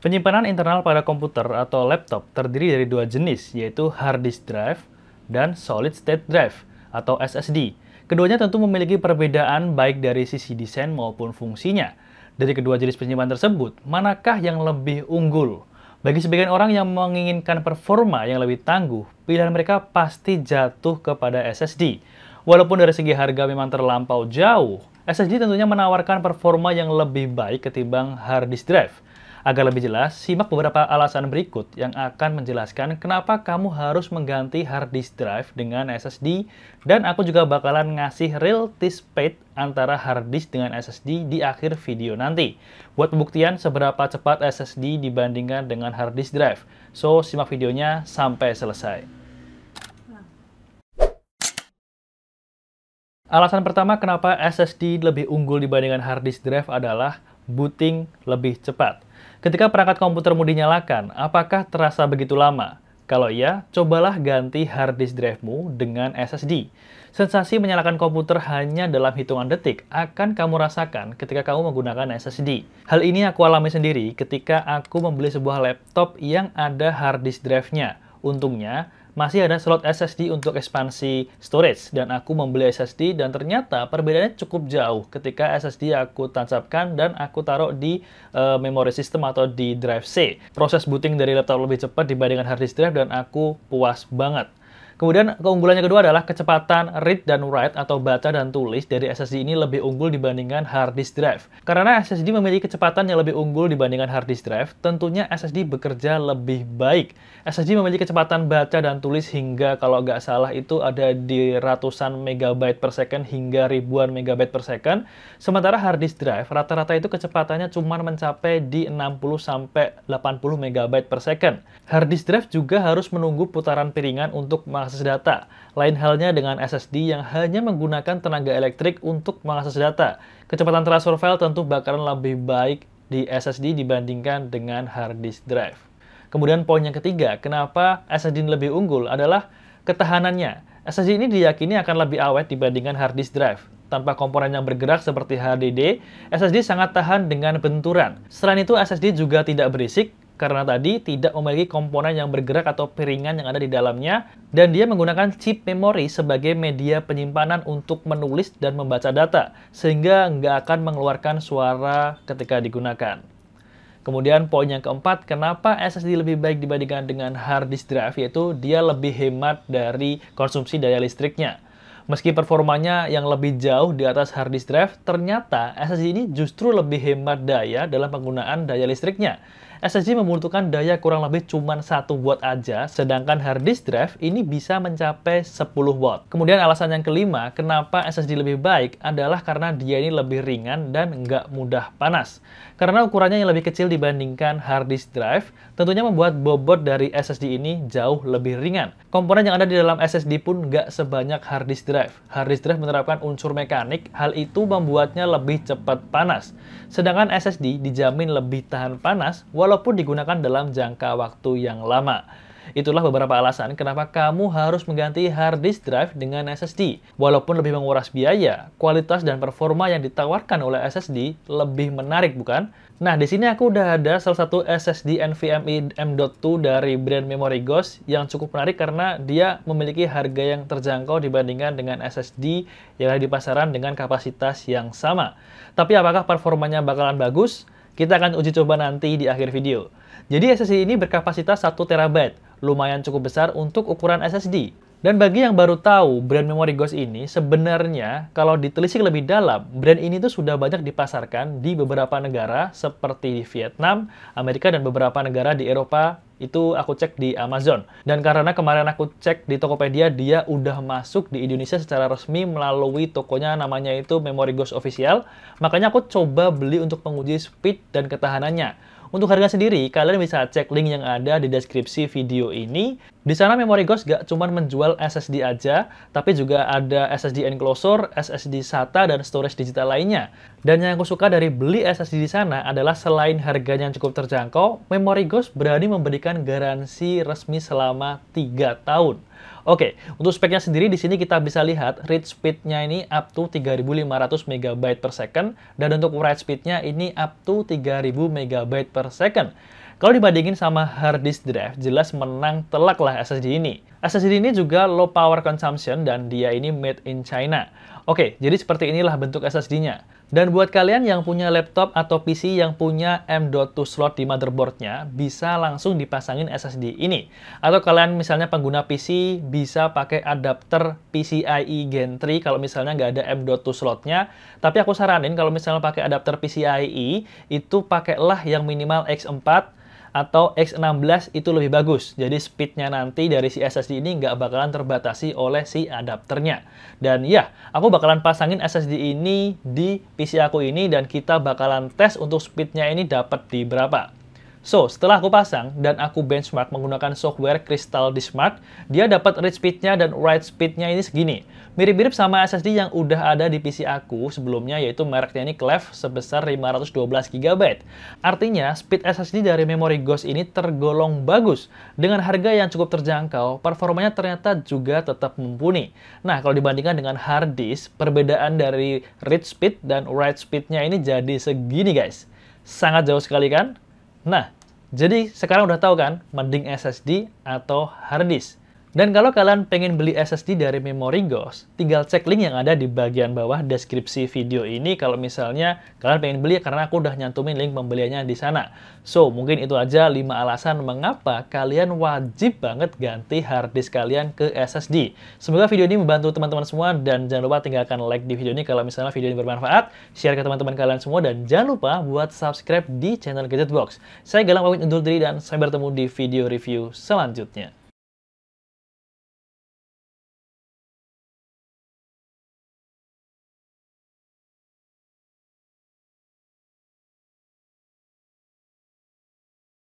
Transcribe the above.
Penyimpanan internal pada komputer atau laptop terdiri dari dua jenis, yaitu hard disk drive dan solid state drive atau SSD. Keduanya tentu memiliki perbedaan baik dari sisi desain maupun fungsinya. Dari kedua jenis penyimpanan tersebut, manakah yang lebih unggul? Bagi sebagian orang yang menginginkan performa yang lebih tangguh, pilihan mereka pasti jatuh kepada SSD. Walaupun dari segi harga memang terlampau jauh, SSD tentunya menawarkan performa yang lebih baik ketimbang hard disk drive. Agar lebih jelas, simak beberapa alasan berikut yang akan menjelaskan kenapa kamu harus mengganti hard disk drive dengan SSD, dan aku juga bakalan ngasih relative speed antara hard disk dengan SSD di akhir video nanti. Buat pembuktian seberapa cepat SSD dibandingkan dengan hard disk drive. So, simak videonya sampai selesai. Alasan pertama kenapa SSD lebih unggul dibandingkan hard disk drive adalah booting lebih cepat. Ketika perangkat komputermu dinyalakan, apakah terasa begitu lama? Kalau iya, cobalah ganti hard disk drive-mu dengan SSD. Sensasi menyalakan komputer hanya dalam hitungan detik akan kamu rasakan ketika kamu menggunakan SSD. Hal ini aku alami sendiri ketika aku membeli sebuah laptop yang ada hard disk drive-nya. Untungnya, masih ada slot SSD untuk ekspansi storage, dan aku membeli SSD dan ternyata perbedaannya cukup jauh ketika SSD aku tancapkan dan aku taruh di memory system atau di drive C. Proses booting dari laptop lebih cepat dibandingkan hard disk drive dan aku puas banget. Kemudian keunggulan yang kedua adalah kecepatan read dan write atau baca dan tulis dari SSD ini lebih unggul dibandingkan hard disk drive. Karena SSD memiliki kecepatan yang lebih unggul dibandingkan hard disk drive, tentunya SSD bekerja lebih baik. SSD memiliki kecepatan baca dan tulis hingga kalau nggak salah itu ada di ratusan megabyte per second hingga ribuan megabyte per second. Sementara hard disk drive rata-rata itu kecepatannya cuma mencapai di 60-80 megabyte per second. Hard disk drive juga harus menunggu putaran piringan untuk mengakses data. Lain halnya dengan SSD yang hanya menggunakan tenaga elektrik untuk mengakses data. Kecepatan transfer file tentu bakalan lebih baik di SSD dibandingkan dengan hard disk drive. Kemudian poin yang ketiga, kenapa SSD lebih unggul adalah ketahanannya. SSD ini diyakini akan lebih awet dibandingkan hard disk drive. Tanpa komponen yang bergerak seperti HDD, SSD sangat tahan dengan benturan. Selain itu, SSD juga tidak berisik, karena tadi tidak memiliki komponen yang bergerak atau piringan yang ada di dalamnya, dan dia menggunakan chip memori sebagai media penyimpanan untuk menulis dan membaca data, sehingga nggak akan mengeluarkan suara ketika digunakan. Kemudian poin yang keempat, kenapa SSD lebih baik dibandingkan dengan hard disk drive, yaitu dia lebih hemat dari konsumsi daya listriknya. Meski performanya yang lebih jauh di atas hard disk drive, ternyata SSD ini justru lebih hemat daya dalam penggunaan daya listriknya. SSD membutuhkan daya kurang lebih cuma 1 watt aja, sedangkan hard disk drive ini bisa mencapai 10 watt. Kemudian alasan yang kelima, kenapa SSD lebih baik adalah karena dia ini lebih ringan dan nggak mudah panas. Karena ukurannya yang lebih kecil dibandingkan hard disk drive, tentunya membuat bobot dari SSD ini jauh lebih ringan. Komponen yang ada di dalam SSD pun nggak sebanyak hard disk drive. Hard disk drive menerapkan unsur mekanik, hal itu membuatnya lebih cepat panas. Sedangkan SSD dijamin lebih tahan panas, walaupun digunakan dalam jangka waktu yang lama. Itulah beberapa alasan kenapa kamu harus mengganti hard disk drive dengan SSD. Walaupun lebih menguras biaya, kualitas dan performa yang ditawarkan oleh SSD lebih menarik, bukan? Nah, di sini aku udah ada salah satu SSD NVMe M.2 dari brand Memory Ghost yang cukup menarik karena dia memiliki harga yang terjangkau dibandingkan dengan SSD yang ada di pasaran dengan kapasitas yang sama. Tapi apakah performanya bakalan bagus? Kita akan uji coba nanti di akhir video. Jadi SSD ini berkapasitas 1 TB, lumayan cukup besar untuk ukuran SSD. Dan bagi yang baru tahu, brand Memory Ghost ini sebenarnya kalau ditelisik lebih dalam, brand ini tuh sudah banyak dipasarkan di beberapa negara seperti di Vietnam, Amerika, dan beberapa negara di Eropa. Itu aku cek di Amazon. Dan karena kemarin aku cek di Tokopedia, dia udah masuk di Indonesia secara resmi melalui tokonya, namanya itu Memory Ghost Official. Makanya aku coba beli untuk menguji speed dan ketahanannya. Untuk harga sendiri, kalian bisa cek link yang ada di deskripsi video ini. Di sana Memory Ghost gak cuma menjual SSD aja, tapi juga ada SSD enclosure, SSD SATA, dan storage digital lainnya. Dan yang aku suka dari beli SSD di sana adalah selain harganya yang cukup terjangkau, Memory Ghost berani memberikan garansi resmi selama 3 tahun. Oke, untuk speknya sendiri di sini kita bisa lihat read speed-nya ini up to 3500 MB per second, dan untuk write speed-nya ini up to 3000 MB per second. Kalau dibandingin sama hard disk drive, jelas menang telak lah SSD ini. SSD ini juga low power consumption dan dia ini made in China. Oke, jadi seperti inilah bentuk SSD-nya. Dan buat kalian yang punya laptop atau PC yang punya M.2 slot di motherboardnya, bisa langsung dipasangin SSD ini. Atau kalian misalnya pengguna PC, bisa pakai adapter PCIe Gen 3 kalau misalnya nggak ada M.2 slotnya. Tapi aku saranin kalau misalnya pakai adapter PCIe, itu pakailah yang minimal X4 atau X16 itu lebih bagus. Jadi speednya nanti dari si SSD ini nggak bakalan terbatasi oleh si adapternya. Dan ya, aku bakalan pasangin SSD ini di PC aku ini dan kita bakalan tes untuk speednya ini dapat di berapa. So, setelah aku pasang dan aku benchmark menggunakan software Crystal Disk Mark, dia dapat read speed-nya dan write speed-nya ini segini. Mirip-mirip sama SSD yang udah ada di PC aku sebelumnya, yaitu mereknya ini Cleve sebesar 512 GB. Artinya, speed SSD dari memori Ghost ini tergolong bagus. Dengan harga yang cukup terjangkau, performanya ternyata juga tetap mumpuni. Nah, kalau dibandingkan dengan hard disk, perbedaan dari read speed dan write speed-nya ini jadi segini guys. Sangat jauh sekali kan? Nah, jadi sekarang udah tahu kan, mending SSD atau hard disk. Dan kalau kalian pengen beli SSD dari memori Ghost, tinggal cek link yang ada di bagian bawah deskripsi video ini kalau misalnya kalian pengen beli karena aku udah nyantumin link pembeliannya di sana. So, mungkin itu aja 5 alasan mengapa kalian wajib banget ganti hard disk kalian ke SSD. Semoga video ini membantu teman-teman semua dan jangan lupa tinggalkan like di video ini kalau misalnya video ini bermanfaat, share ke teman-teman kalian semua dan jangan lupa buat subscribe di channel Gadget Box. Saya Galang pamit undur diri dan sampai bertemu di video review selanjutnya.